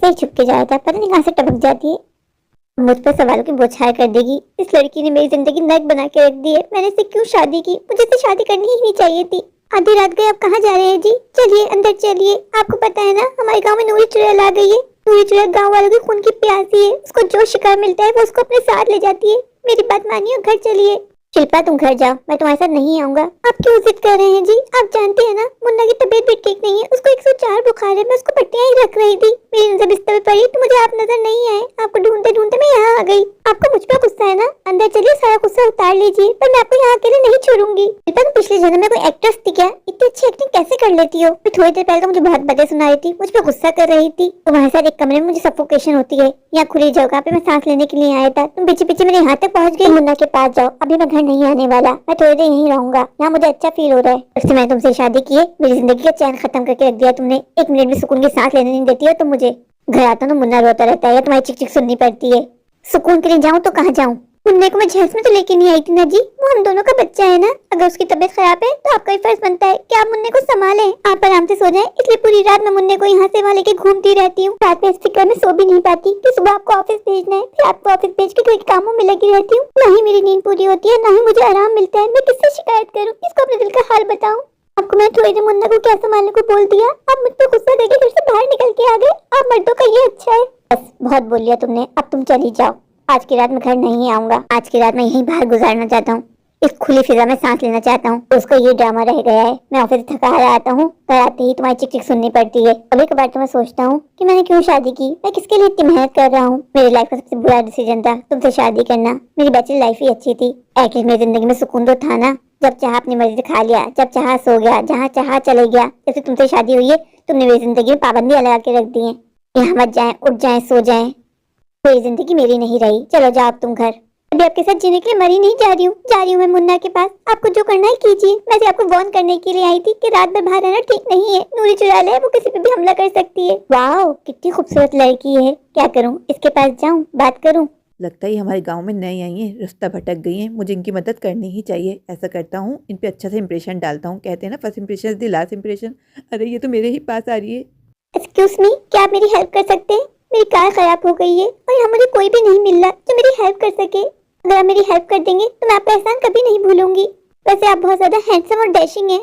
रास्ते ही छुप के जाया था, पता नहीं कहाँ से टपक जाती है। मुझ पर सवालों की बौछार कर देगी। इस लड़की ने मेरी जिंदगी नर्क बना के रख दी है। मैंने इससे क्यों शादी की? मुझे इससे शादी करनी ही नहीं चाहिए थी। आधी रात गए, आप कहाँ जा रहे हैं जी? चलिए अंदर चलिए। आपको पता है ना, हमारे गांव में नूरी चुड़ैल आ गई है। नूरी चुड़ैल गांव वालों की खून की प्यासी है। उसको जो शिकार मिलता है वो उसको अपने साथ ले जाती है। मेरी बात मानिए, घर चलिए। शिल्पा तुम घर जाओ, मैं तुम्हारे साथ नहीं आऊंगा। आप क्यों जिद कर रहे हैं जी? आप जानते हैं ना, मुन्ना की तबीयत भी ठीक नहीं है। उसको 104 बुखार है। मैं उसको पट्टियां ही रख रही थी। मेरी नजर बिस्तर पे पड़ी तो मुझे आप नजर नहीं आए। आपको ढूंढते ढूंढते मैं यहाँ आ गई। आपको मुझ पर गुस्सा है ना? अंदर चलिए, सारा गुस्सा उतार लीजिए, पर मैं आपको यहाँ अकेले नहीं छोड़ूंगी। शिल्पा तुम पिछले जन्म में कोई एक्ट्रेस थी क्या? इतनी अच्छी एक्टिंग कैसे कर लेती हो? फिर थोड़ी देर पहले तो मुझे बहुत बातें सुना रही थी, मुझ पर गुस्सा कर रही थी। तुम्हारे साथ एक कमरे में मुझे सफोकेशन होती है। यहाँ खुली जगह पे मैं सांस लेने के लिए आया था, तुम पीछे पीछे मेरे यहाँ तक पहुँच गई। मुन्ना के पास जाओ, अभी मैं घर नहीं आने वाला। मैं थोड़ी देर यहीं रहूंगा। यहाँ मुझे अच्छा फील हो रहा है। उससे मैं तुमसे शादी की है, मेरी जिंदगी का चैन खत्म करके रख दिया तुमने। एक मिनट भी सुकून की सांस लेने नहीं देती हो तुम मुझे। घर आता हूँ मुन्ना रोता रहता है या तुम्हारी चिक चिक सुननी पड़ती है। सुकून के लिए जाऊँ तो कहाँ जाऊँ? मुन्ने को मैं झेस में तो लेके नहीं आई थी ना जी। वो हम दोनों का बच्चा है ना। अगर उसकी तबीयत खराब है तो आपका ही फर्ज बनता है कि आप मुन्ने को संभालें। आप आराम से सो जाएं। इसलिए पूरी रात मैं मुन्ने को यहाँ से वहाँ लेके घूमती रहती हूँ। रात में इस फिक्र में सो भी नहीं पाती कि सुबह आपको ऑफिस भेजना है, फिर आपको ऑफिस भेज के कोई कामों में लगी रहती हूँ। ना ही मेरी नींद पूरी होती है, ना ही मुझे आराम मिलता है। मैं किससे शिकायत करूँ? किसको अपने दिल का हाल बताऊँ? आपको मैं थोड़ी देर मुन्ना को क्या संभालने को बोल दिया, आप मुझ पर गुस्सा करके घर से बाहर निकल के आ गए। आप मर्दों का ये अच्छा है। बस बहुत बोल लिया तुमने, अब तुम चली जाओ। आज की रात मैं घर नहीं आऊंगा। आज की रात मैं यहीं बाहर गुजारना चाहता हूँ। इस खुली फिजा में सांस लेना चाहता हूँ। तो उसका ये ड्रामा रह गया है। मैं ऑफिस से थका हारा आता हूँ, घर आते ही तुम्हारी चिक चिक सुननी पड़ती है। कभी कभार तो मैं सोचता हूँ कि मैंने क्यों शादी की, मैं किसके लिए इतनी मेहनत कर रहा हूँ। मेरी लाइफ का सबसे बुरा डिसीजन था तुमसे शादी करना। मेरी बैचलर लाइफ ही अच्छी थी। एटलीस्ट मेरी जिंदगी में सुकून तो था ना। जब चाह अपनी मर्जी से खा लिया, जब चाह सो गया, जहाँ चाह चले गया। जब से तुमसे शादी हुई है तुमने मेरी जिंदगी में पाबंदियां लगा के रख दी है। यहाँ मत जाए, उठ जाए, सो जाए। मेरी जिंदगी मेरी नहीं रही। चलो जाओ अब तुम घर। अभी आपके साथ जीने के लिए मरी नहीं जा रही हूँ। जा रही हूँ मैं मुन्ना के पास। आपको जो करना है कीजिए। मैं सिर्फ आपको वार्न करने के लिए आई थी कि रात भर बाहर रहना ठीक नहीं है। नूरी चुड़ैल है, वो किसी पे भी हमला कर सकती है। वाह कितनी खूबसूरत लड़की है। क्या करूँ, इसके पास जाऊँ, बात करूँ? लगता है हमारे गांव में नई आई हैं, रास्ता भटक गई हैं। मुझे इनकी मदद करनी ही चाहिए। ऐसा करता हूँ, इन पे अच्छा सा इंप्रेशन डालता हूँ। कहते हैं ना, first impression is the last impression. अरे ये तो मेरे ही पास आ रही है। एक्सक्यूज मी, क्या आप मेरी हेल्प कर सकते हैं? मेरी कार खराब हो गई है और यहाँ मुझे कोई भी नहीं मिल रहा जो मेरी हेल्प कर सके। अगर आप मेरी हेल्प कर देंगे तो मैं आपका एहसान कभी नहीं भूलूंगी। वैसे आप बहुत ज्यादा हैंडसम और डैशिंग हैं।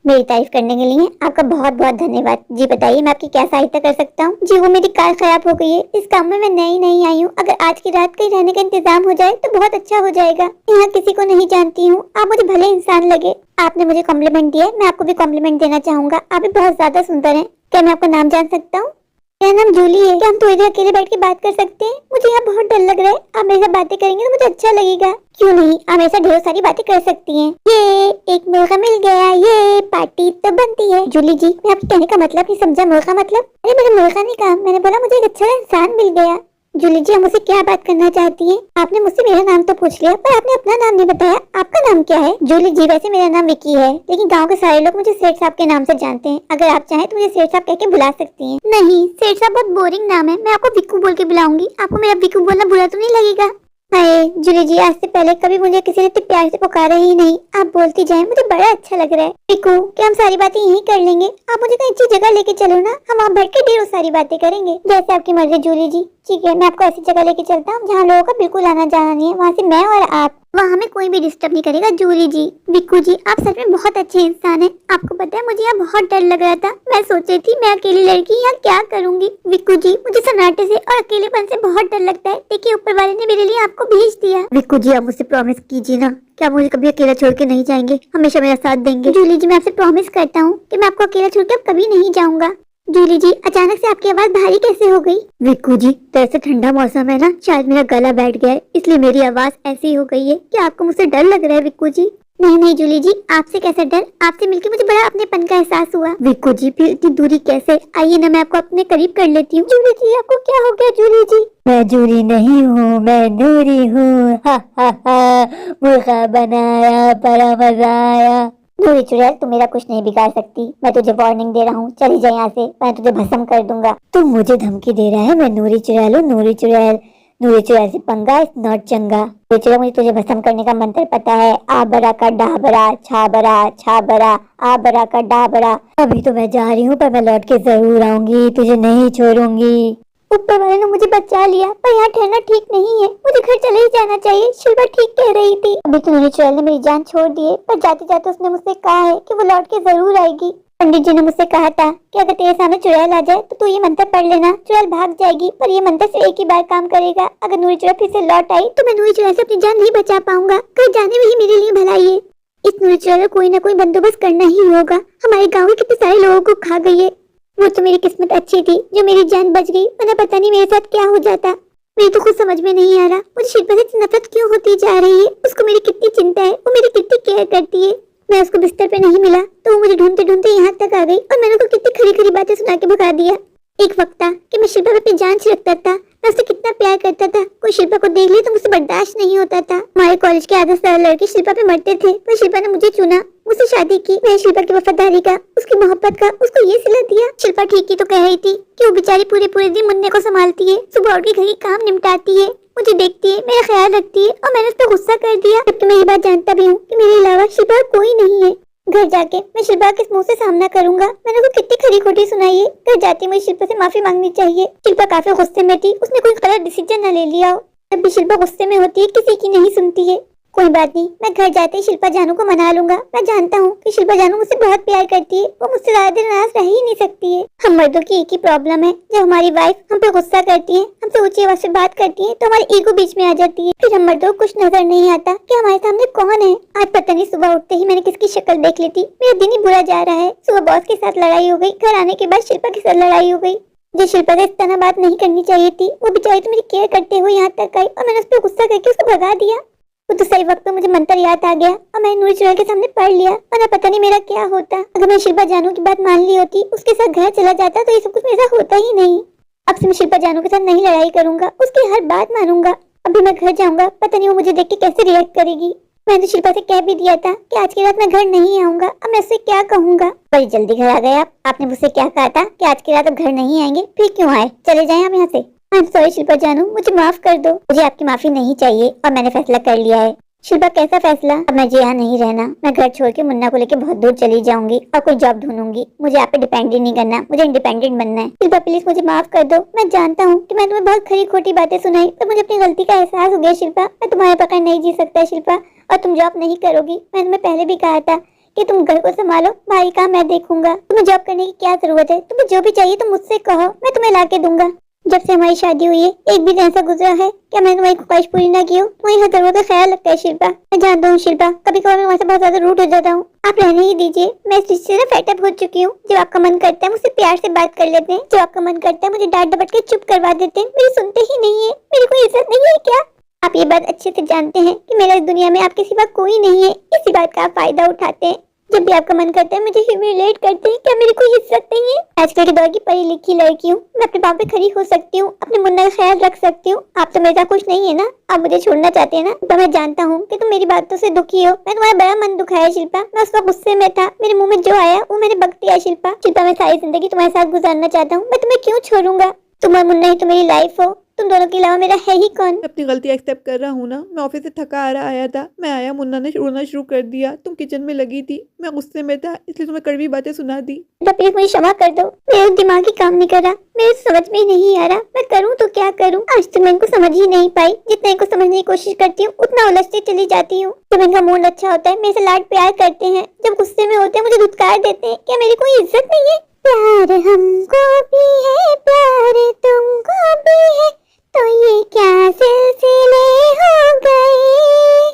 मेरी तारीफ करने के लिए आपका बहुत बहुत धन्यवाद। जी बताइए, मैं आपकी क्या सहायता कर सकता हूँ? जी वो मेरी कार खराब हो गई है। इस काम में मैं नई नहीं आई हूँ। अगर आज की रात कहीं रहने का इंतजाम हो जाए तो बहुत अच्छा हो जाएगा। यहाँ किसी को नहीं जानती हूँ। आप मुझे भले इंसान लगे। आपने मुझे कॉम्प्लीमेंट दिया, मैं आपको भी कॉम्प्लीमेंट देना चाहूंगा। आप भी बहुत ज्यादा सुंदर हैं। क्या मैं आपका नाम जान सकता हूँ? मेरा नाम जूली है। क्या हम थोड़ी देर अकेले बैठ के बात कर सकते हैं? मुझे यहाँ बहुत डर लग रहा है। आप मेरे साथ बातें करेंगे तो मुझे अच्छा लगेगा। क्यों नहीं, आप मेरे साथ ढेर सारी बातें कर सकती हैं। ये एक मौका मिल गया, ये पार्टी तो बनती है। जूली जी, मैं आपके कहने का मतलब नहीं समझा। मौका मतलब? अरे मैंने मौका नहीं कहा, मैंने बोला मुझे एक अच्छा इंसान मिल गया। जूली जी, आप मुझसे क्या बात करना चाहती हैं? आपने मुझसे मेरा नाम तो पूछ लिया, पर आपने अपना नाम नहीं बताया। आपका नाम क्या है? जूली जी, वैसे मेरा नाम विकी है, लेकिन गांव के सारे लोग मुझे सेठ साहब के नाम से जानते हैं। अगर आप चाहें तो मुझे सेठ साहब कह के बुला सकती हैं। नहीं, सेठ साहब बहुत बोरिंग नाम है। मैं आपको विक्कू बोल के बुलाऊंगी। आपको मेरा विक्कू बोलना बुरा तो नहीं लगेगा? हाय जूली जी, आज से पहले कभी मुझे किसी ने इतने प्यार से पुकारा ही नहीं। आप बोलती जाएं, मुझे बड़ा अच्छा लग रहा है। विक्कू, क्या हम सारी बातें यहीं कर लेंगे? आप मुझे कहीं अच्छी जगह लेके चलो ना, हम वहाँ बैठ के ढेरों सारी बातें करेंगे। जैसे आपकी मर्जी जूली जी। ठीक है, मैं आपको ऐसी जगह लेके चलता हूँ जहाँ लोगों का बिल्कुल आना जाना नहीं है। वहाँ से मैं और आप, वहाँ हमें कोई भी डिस्टर्ब नहीं करेगा। जूली जी, विक्कू जी, आप सच में बहुत अच्छे इंसान हैं। आपको पता है मुझे यहाँ बहुत डर लग रहा था। मैं सोच रही थी मैं अकेली लड़की यहाँ क्या करूँगी। विक्कू जी, मुझे सन्नाटे से और अकेलेपन से बहुत डर लगता है। देखिए ऊपर वाले ने मेरे लिए आपको भेज दिया। विक्कू जी, आप मुझसे प्रॉमिस कीजिए ना, क्या मुझे कभी अकेला छोड़ के नहीं जाएंगे? हमेशा मेरा साथ देंगे। जूली जी, मैं आपसे प्रॉमिस करता हूँ कि मैं आपको अकेला छोड़ के कभी नहीं जाऊंगा। जूली जी, अचानक से आपकी आवाज भारी कैसे हो गई? विक्कू जी, तरह ठंडा मौसम है ना, शायद मेरा गला बैठ गया है, इसलिए मेरी आवाज ऐसी हो गई है। क्या आपको मुझसे डर लग रहा है विक्कू जी? नहीं नहीं जूली जी, आपसे कैसा डर? आपसे मिलकर मुझे बड़ा अपनेपन का एहसास हुआ। विक्कू जी, फिर इतनी दूरी कैसे? आइए ना, मैं आपको अपने करीब कर लेती हूँ। जूली जी, आपको क्या हो गया? जूली जी, मैं जूली नहीं हूँ, मैं नूरी हूँ। हा हा हा, मुर्गा बनाया, बड़ा मजा आया। नूरी चुड़ैल, तुम मेरा कुछ नहीं बिगाड़ सकती। मैं तुझे वार्निंग दे रहा हूँ, चली जा यहाँ से, मैं तुझे भस्म कर दूंगा। तुम मुझे धमकी दे रहा है? मैं नूरी चुड़ैल हूँ, नूरी चुड़ैल। नूरी चुड़ैल से पंगा इज नॉट चंगा। नूरी चुड़ैल, मुझे तुझे भस्म करने का मंत्र पता है। आ बरा का डाबरा, छा बरा, आ बरा का डाबरा। अभी तो मैं जा रही हूँ, पर मैं लौट के जरूर आऊंगी, तुझे नहीं छोड़ूंगी। ऊपर वाले ने मुझे बचा लिया, पर यहाँ ठहरना ठीक नहीं है, मुझे घर चले ही जाना चाहिए। शिल्पा ठीक कह रही थी। अभी तो नूरी चुड़ैल ने मेरी जान छोड़ दी है, पर जाते जाते उसने मुझसे कहा है कि वो लौट के जरूर आएगी। पंडित जी ने मुझसे कहा था कि अगर तेरे सामने चुड़ैल आ जाए तो तू ये मंत्र पढ़ लेना, चुड़ैल भाग जाएगी, पर ये मंत्र सिर्फ एक ही बार काम करेगा। अगर नूरी चुड़ैल फिर से लौट आई तो मैं नूरी चुड़ैल से अपनी जान नहीं बचा पाऊंगा। घर जाने में ही मेरे लिए भलाई है। इस नूरी चुड़ैल का कोई ना कोई बंदोबस्त करना ही होगा। हमारे गाँव के कितने सारे लोगों को खा गई है। वो तो मेरी किस्मत अच्छी थी जो मेरी जान बच गई, वरना पता नहीं मेरे साथ क्या हो जाता। मेरी तो कुछ समझ में नहीं आ रहा, मुझे शिल्पा से इतनी नफरत क्यों होती जा रही है। उसको मेरी कितनी चिंता है, वो मेरी कितनी केयर करती है। मैं उसको बिस्तर पे नहीं मिला तो वो मुझे ढूंढते ढूंढते यहाँ तक आ गई और मैंने उसको कितनी खरी खरी बातें सुना के भगा दिया। एक वक्त था कि मैं शिल्पा पे अपनी जान छिड़कता था, मैं उससे कितना प्यार करता था। कोई शिल्पा को देख ले तो मुझसे बर्दाश्त नहीं होता था। हमारे कॉलेज के आधे से ज्यादा लड़के शिल्पा पे मरते थे, पर शिल्पा ने मुझे चुना, मुझसे शादी की। मैं शिल्पा की वफादारी का, उसकी मोहब्बत का उसको ये सिला दिया। शिल्पा ठीक ही तो कह रही थी कि वो बेचारी पूरे पूरे दिन मुन्ने को संभालती है, सुबह उठ के घर के काम निपटाती है, मुझे देखती है, मेरा ख्याल रखती है, और मैंने उस पर गुस्सा कर दिया। जब तो मैं ये बात जानता भी हूँ कि मेरे अलावा शिल्पा कोई नहीं है। घर जाके मैं शिल्पा किस मुंह से सामना करूंगा। मैंने उसको कितनी खरी खोटी सुनाई है। घर जाती मुझे शिल्पा से माफी मांगनी चाहिए। शिल्पा काफी गुस्से में थी, उसने कोई गलत डिसीजन न ले लिया हो। जब भी शिल्पा गुस्से में होती है किसी की नहीं सुनती है। कोई बात नहीं, मैं घर जाते ही शिल्पा जानू को मना लूंगा। मैं जानता हूँ कि शिल्पा जानू मुझसे बहुत प्यार करती है, वो मुझसे ज्यादा देर नाराज रह ही नहीं सकती है। हम मर्दों की एक ही प्रॉब्लम है, जब हमारी वाइफ हम पे गुस्सा करती है, हमसे ऊंची आवाज से बात करती है, तो हमारी ईगो बीच में आ जाती है। फिर हम मर्दों को कुछ नजर नहीं आता कि हमारे सामने कौन है। आज पता नहीं सुबह उठते ही मैंने किसकी शक्ल देख ली थी। मेरा दिन ही बुरा जा रहा है। सुबह बॉस के साथ लड़ाई हो गई, घर आने के बाद शिल्पा के साथ लड़ाई हो गई। जो शिल्पा से इस तरह बात नहीं करनी चाहिए थी, वो बेचारी तो मेरी केयर करते हुए यहाँ तक आई और मैंने उस पर गुस्सा करके उसको भगा दिया। वो तो सही वक्त पे मुझे मंत्र याद आ गया और मैंने नूरी चुड़ैल के सामने पढ़ लिया, वरना पता नहीं मेरा क्या होता। अगर मैं शिल्पा जानू की बात मान ली होती, उसके साथ घर चला जाता, तो ये सब कुछ मेरे साथ होता ही नहीं। अब से मैं शिल्पा जानू के साथ नहीं लड़ाई करूंगा, उसकी हर बात मानूंगा। अभी मैं घर जाऊंगा, पता नहीं वो मुझे देख के कैसे रिएक्ट करेगी। मैंने तो शिल्पा से कह भी दिया था कि आज की रात मैं घर नहीं आऊंगा। अब मैं उससे क्या कहूंगा। बड़ी जल्दी घर आ गए आप। आपने मुझसे क्या कहा था कि आज की रात अब घर नहीं आएंगे, फिर क्यों आए? चले जाएं आप यहाँ से। आई एम सॉरी शिल्पा जानू, मुझे माफ कर दो। मुझे आपकी माफी नहीं चाहिए और मैंने फैसला कर लिया है। शिल्पा कैसा फैसला? अब मुझे यहाँ नहीं रहना। मैं घर छोड़ के मुन्ना को लेके बहुत दूर चली जाऊंगी और कोई जॉब ढूंढूंगी। मुझे आप पे डिपेंड ही नहीं करना, मुझे इंडिपेंडेंट बनना है। शिल्पा प्लीज मुझे माफ कर दो। मैं जानता हूँ कि मैं तुम्हें बहुत खरी खोटी बातें सुनाई, पर मुझे अपनी गलती का एहसास हो गया शिल्पा। मैं तुम्हारे बगैर नहीं जी सकता शिल्पा, और तुम जॉब नहीं करोगी। मैंने तुम्हें पहले भी कहा था कि तुम घर को संभालो, बाहरी काम मैं देखूंगा। तुम्हें जॉब करने की क्या जरूरत है? तुम्हें जो भी चाहिए तुम मुझसे कहो, मैं तुम्हें ला के दूंगा। जब से हमारी शादी हुई है एक भी दिन ऐसा गुजरा है क्या मैंने तुम्हारी ख्वाहिश पूरी ना की हो? तुम्हारी हर जरूरत का ख्याल रखता है शिल्पा। मैं जानता हूँ शिल्पा, कभी कभार मैं तुम्हारे से बहुत ज्यादा रूड हो जाता हूँ। आप रहने ही दीजिए। मैं इस रिश्ते से फेटअप हो चुकी हूँ। जब आपका मन करता है मुझसे प्यार से बात कर लेते हैं, जब आपका मन करता है मुझे डांट डपट के चुप करवा देते हैं। मेरी सुनते ही नहीं है। मेरी कोई इज्जत नहीं है क्या? आप ये बात अच्छे से जानते हैं कि मेरा इस दुनिया में आपके सिवा कोई नहीं है। इसी बात का आप फायदा उठाते हैं। जब भी आपका मन करता है मुझे ह्यूमिलेट करते हैं। क्या मेरी कोई इज्जत नहीं है? आजकल के दौर की पढ़ी लिखी लड़की हूँ, मैं अपने पाँव पे खड़ी हो सकती हूँ, अपने मुन्ना का ख्याल रख सकती हूँ। आप तो मेरे साथ खुश नहीं है ना? आप मुझे छोड़ना चाहते हैं ना? तो मैं जानता हूँ कि तुम मेरी बातों से दुखी हो। मैं तुम्हारा बड़ा मन दुखाया शिल्पा। मैं उस वक्त गुस्से में था, मेरे मुंह में जो आया वो मैंने बक दिया शिल्पा। शिल्पा मैं सारी जिंदगी तुम्हारे साथ गुजारना चाहता हूँ। मैं तुम्हें क्यों छोड़ूंगा? तुम और मुन्ना ही तो मेरी लाइफ हो। तुम दोनों के अलावा मेरा है ही कौन? मैं अपनी गलती एक्सेप्ट कर रहा हूँ ना। मैं ऑफिस से थका आ रहा आया था, मैं आया, मुन्ना ने रोना शुरू कर दिया। तुम किचन में लगी थी, मैं गुस्से में था, इसलिए तुम्हें कड़वी बातें सुना दी। प्लीज मुझे क्षमा कर दो। मेरा दिमाग ही काम नहीं कर रहा, मेरे समझ में ही नहीं आ रहा मैं करूँ तो क्या करूँ। आज तो मैं इनको समझ ही नहीं पाई। जितना इनको समझने की कोशिश करती हूँ उतना उलझती चली जाती हूँ। जब इनका मूड अच्छा होता है मेरे से लाड प्यार करते हैं, जब गुस्से में होते हैं मुझे धुतकार देते हैं। क्या मेरी कोई इज्जत नहीं है? प्यार हमको भी है, प्यार तुमको भी है, तो ये क्या सिलसिले हो गए।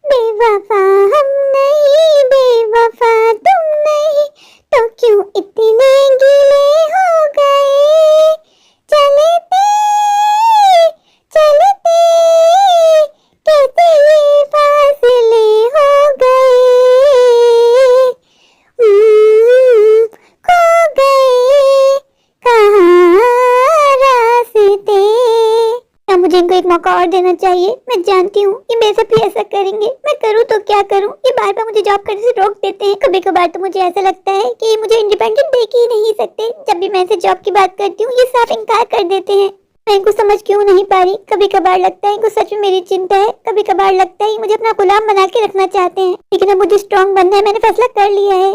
बेवफा हम नहीं, बेवफा तुम नहीं, तो क्यों इतने गिले हो गए। चलते चलते कैसे ये फासले हो गए। खो गए कहाँ रास्ते। अब मुझे इनको एक मौका और देना चाहिए। मैं जानती हूँ कि मेरे से भी ऐसा करेंगे। मैं करूँ तो क्या करूँ? ये बार बार मुझे जॉब करने से रोक देते हैं। कभी कभार तो मुझे ऐसा लगता है कि ये मुझे इंडिपेंडेंट देख ही नहीं सकते। जब भी मैं इनसे जॉब की बात करती हूँ ये साफ इनकार कर देते हैं। मैं इनको समझ क्यों नहीं पा रही। कभी कभार लगता है इनको सच में मेरी चिंता है, कभी कभार लगता है मुझे अपना गुलाम बना के रखना चाहते हैं। लेकिन अब मुझे स्ट्रॉन्ग बनना है, मैंने फैसला कर लिया है।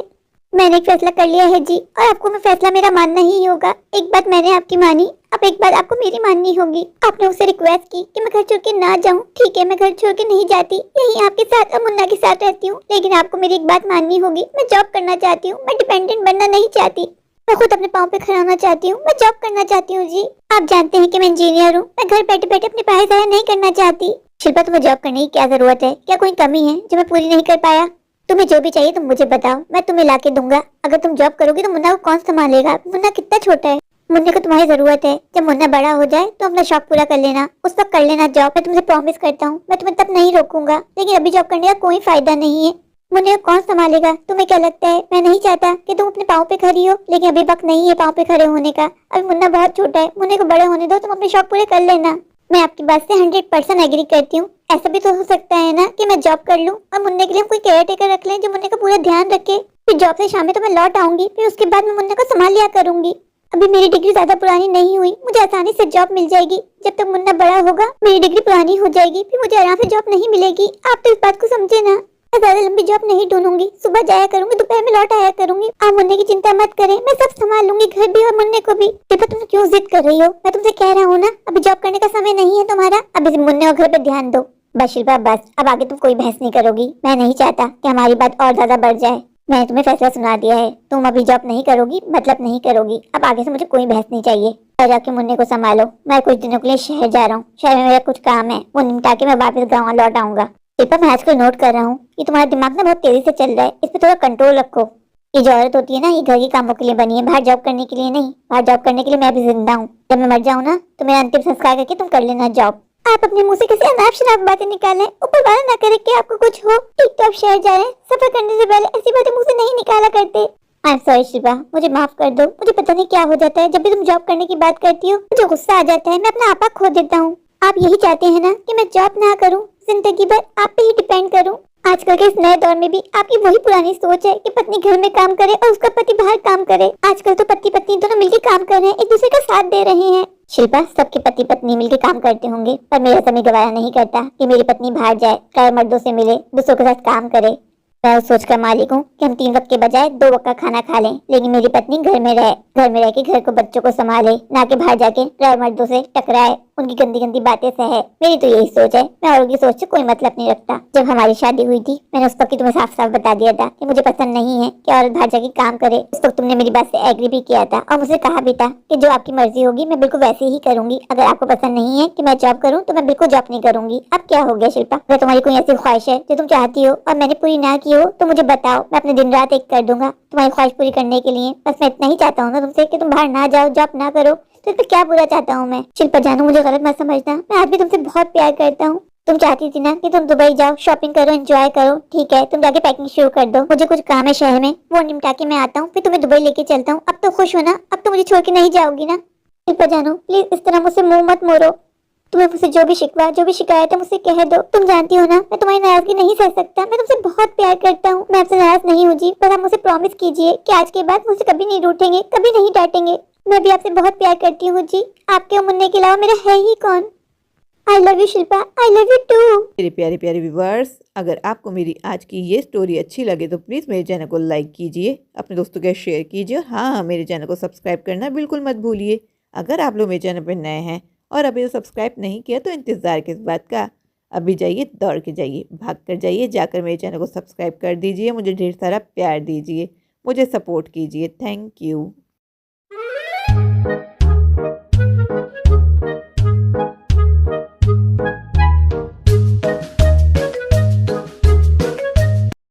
मैंने एक फैसला कर लिया है जी, और आपको मैं फैसला मेरा मानना ही होगा। एक बात मैंने आपकी मानी, अब एक बात आपको मेरी माननी होगी। आपने उससे रिक्वेस्ट की कि मैं घर छोड़ के ना जाऊं, ठीक है मैं घर छोड़ के नहीं जाती, यही आपके साथ और मुन्ना के साथ रहती हूँ, लेकिन आपको मेरी एक बात माननी होगी। मैं जॉब करना चाहती हूँ, मैं डिपेंडेंट बनना नहीं चाहती, मैं खुद अपने पाँव पे खड़ा होना चाहती हूँ, मैं जॉब करना चाहती हूँ जी। आप जानते हैं कि मैं इंजीनियर हूँ, मैं घर बैठे बैठे अपने पैसे जाया नहीं करना चाहती। शिल्पा, तुम्हें जॉब करने की क्या जरूरत है? क्या कोई कमी है जो मैं पूरी नहीं कर पाया? तुम्हें जो भी चाहिए तुम मुझे बताओ, मैं तुम्हें ला के दूंगा। अगर तुम जॉब करोगी तो मुन्ना को कौन संभालेगा? मुन्ना कितना छोटा है, मुन्ने को तुम्हारी जरूरत है। जब मुन्ना बड़ा हो जाए तो अपना शौक पूरा कर लेना, उस वक्त कर लेना जॉब। मैं तुमसे प्रॉमिस करता हूँ, मैं तुम्हें तब नहीं रोकूंगा, लेकिन अभी जॉब करने का कोई फायदा नहीं है। मुन्ने को कौन संभालेगा? तुम्हें क्या लगता है मैं नहीं चाहता कि तुम अपने पाँव पे खड़ी हो? लेकिन अभी वक्त नहीं है पाँव पे खड़े होने का, अभी मुन्ना बहुत छोटा है, मुन्ने को बड़े होने दो, तुम अपने शौक पूरे कर लेना। मैं आपकी बात से 100% एग्री करती हूँ। ऐसा भी तो हो सकता है ना कि मैं जॉब कर लूँ और मुन्ने के लिए हम कोई केयर टेकर रख लें जो मुन्ने का पूरा ध्यान रखे। फिर जॉब से शाम में तो मैं लौट आऊंगी, फिर उसके बाद मैं मुन्ने को संभाल लिया करूंगी। अभी मेरी डिग्री ज्यादा पुरानी नहीं हुई, मुझे आसानी से जॉब मिल जाएगी। जब तक मुन्ना बड़ा होगा मेरी डिग्री पुरानी हो जाएगी, फिर मुझे आराम से जॉब नहीं मिलेगी। आप तो इस बात को समझे ना। मैं ज्यादा लंबी जॉब नहीं ढूंढूंगी, सुबह जाया करूंगी, दोपहर में लौट आया करूंगी। आप मुन्ने की चिंता मत करें, मैं सब संभाल लूंगी, घर भी और मुन्ने को भी। शिल्पा, तुम क्यों जिद कर रही हो? मैं तुमसे कह रहा हूँ ना, अभी जॉब करने का समय नहीं है तुम्हारा, अभी मुन्ने और घर पे ध्यान दो। बस शिल्पा बस, अब आगे तुम कोई बहस नहीं करोगी। मैं नहीं चाहता कि हमारी बात और ज्यादा बढ़ जाए। मैंने तुम्हें फैसला सुना दिया है, तुम अभी जॉब नहीं करोगी मतलब नहीं करोगी। अब आगे से मुझे कोई बहस नहीं चाहिए। और जाके मुन्ने को संभालो, मैं कुछ दिनों के लिए शहर जा रहा हूँ, शहर में मेरा कुछ काम है, वो निपटा के मैं वापस गाँव लौट आऊंगा। शिल्पा, मैं आजकल नोट कर रहा हूँ कि तुम्हारा दिमाग ना बहुत तेजी से चल रहा है, इस पे थोड़ा कंट्रोल रखो। ये जो औरत होती है ना, ये घर के कामों के लिए बनी है, बाहर जॉब करने के लिए नहीं। बाहर जॉब करने के लिए मैं भी जिंदा हूँ। जब मैं मर जाऊँ ना तो मेरा अंतिम संस्कार करके तुम कर लेना जॉब। आप अपने मुंह से कैसे अनाप शनाप बातें निकालें, ऊपर वाला ना करे कि आपको कुछ हो। एक तो आप शहर जा रहे हैं, सफर करने से पहले ऐसी बातें मुंह से नहीं निकाला करते। आई एम सॉरी शिल्पा, मुझे माफ कर दो। मुझे पता नहीं क्या हो जाता है, जब भी तुम जॉब करने की बात करती हो मुझे गुस्सा आ जाता है, मैं अपना आपा खो देता हूँ। आप यही चाहते हैं ना कि मैं जॉब ना करूँ, जिंदगी भर आप पे ही डिपेंड करूँ। आजकल के इस नए दौर में भी आपकी वही पुरानी सोच है कि पत्नी घर में काम करे और उसका पति बाहर काम करे। आजकल तो पति पत्नी दोनों मिलकर काम कर रहे हैं, एक दूसरे का साथ दे रहे हैं। शिल्पा, सबके पति पत्नी मिलकर काम करते होंगे, पर मेरा समय गवारा नहीं करता कि मेरी पत्नी बाहर जाए, कई मर्दों से मिले, दूसरों के साथ काम करे। मैं उस सोच का मालिक हूँ कि हम 3 वक्त के बजाय 2 वक्त का खाना खा लें, लेकिन मेरी पत्नी घर में रह के घर को बच्चों को संभाले, ना कि बाहर जाके ड्राइवर मर्दों से टकराए, उनकी गंदी गंदी बातें सहे। मेरी तो यही सोच है, मैं औरों की सोच से कोई मतलब नहीं रखता। जब हमारी शादी हुई थी मैंने उस वक्त तुम्हें साफ साफ बता दिया था कि मुझे पसंद नहीं है कि औरत बाहर जाके काम करे। उस वक्त तुमने मेरी बात से एग्री भी किया था और मुझसे कहा भी था कि जो आपकी मर्जी होगी मैं बिल्कुल वैसे ही करूंगी। अगर आपको पसंद नहीं है कि मैं जॉब करूँ तो मैं बिल्कुल जॉब नहीं करूंगी। अब क्या हो गया शिल्पा? अगर तुम्हारी कोई ऐसी ख्वाहिश है जो तुम चाहती हो और मैंने पूरी ना की हो तो मुझे बताओ, मैं अपने दिन रात एक कर दूंगा तुम्हारी ख्वाहिश पूरी करने के लिए। बस मैं इतना ही चाहता हूँ ना तुमसे कि तुम बाहर ना जाओ, जॉब ना करो, तो इसमें क्या बुरा चाहता हूँ मैं? शिल्पा जानू, मुझे गलत मत समझना, मैं आज भी तुमसे बहुत प्यार करता हूँ। तुम चाहती थी ना कि तुम दुबई जाओ, शॉपिंग करो, एंजॉय करो, ठीक है तुम जाके पैकिंग शुरू कर दो। मुझे कुछ काम है शहर में, वो निपटा के मैं आता हूँ, फिर तुम्हें दुबई लेके चलता हूँ। अब तो खुश हो ना? अब तो मुझे छोड़ के नहीं जाओगी ना? शिल्पा जानू प्लीज इस तरह मुझसे मुंह मत मोड़ो। तुम्हें मुझसे जो भी शिकवा, जो भी शिकायत है मुझसे कह दो। तुम जानती हो ना मैं तुम्हारी नाराजगी नहीं सह सकता, मैं तुमसे बहुत प्यार करता हूँ। मैं आपसे नाराज नहीं हूँ जी, पर आप मुझसे प्रॉमिस कीजिए कि आज के बाद मुझसे कभी नहीं रूठेंगे, कभी नहीं डांटेंगे। मैं भी आपसे बहुत प्यार करती हूँ जी, आपके और मुन्ने के अलावा मेरा है ही कौन। I love you Shilpa, I love you too. मेरे प्यारे प्यारे व्यूवर्स, अगर आपको मेरी आज की ये स्टोरी अच्छी लगे तो प्लीज़ मेरे चैनल को लाइक कीजिए, अपने दोस्तों के साथ शेयर कीजिए और हाँ, मेरे चैनल को सब्सक्राइब करना बिल्कुल मत भूलिए। अगर आप लोग मेरे चैनल पर नए हैं और अभी तो सब्सक्राइब नहीं किया तो इंतज़ार किस बात का? अभी जाइए, दौड़ के जाइए, भाग कर जाइए, जाकर मेरे चैनल को सब्सक्राइब कर दीजिए, मुझे ढेर सारा प्यार दीजिए, मुझे सपोर्ट कीजिए। Thank you.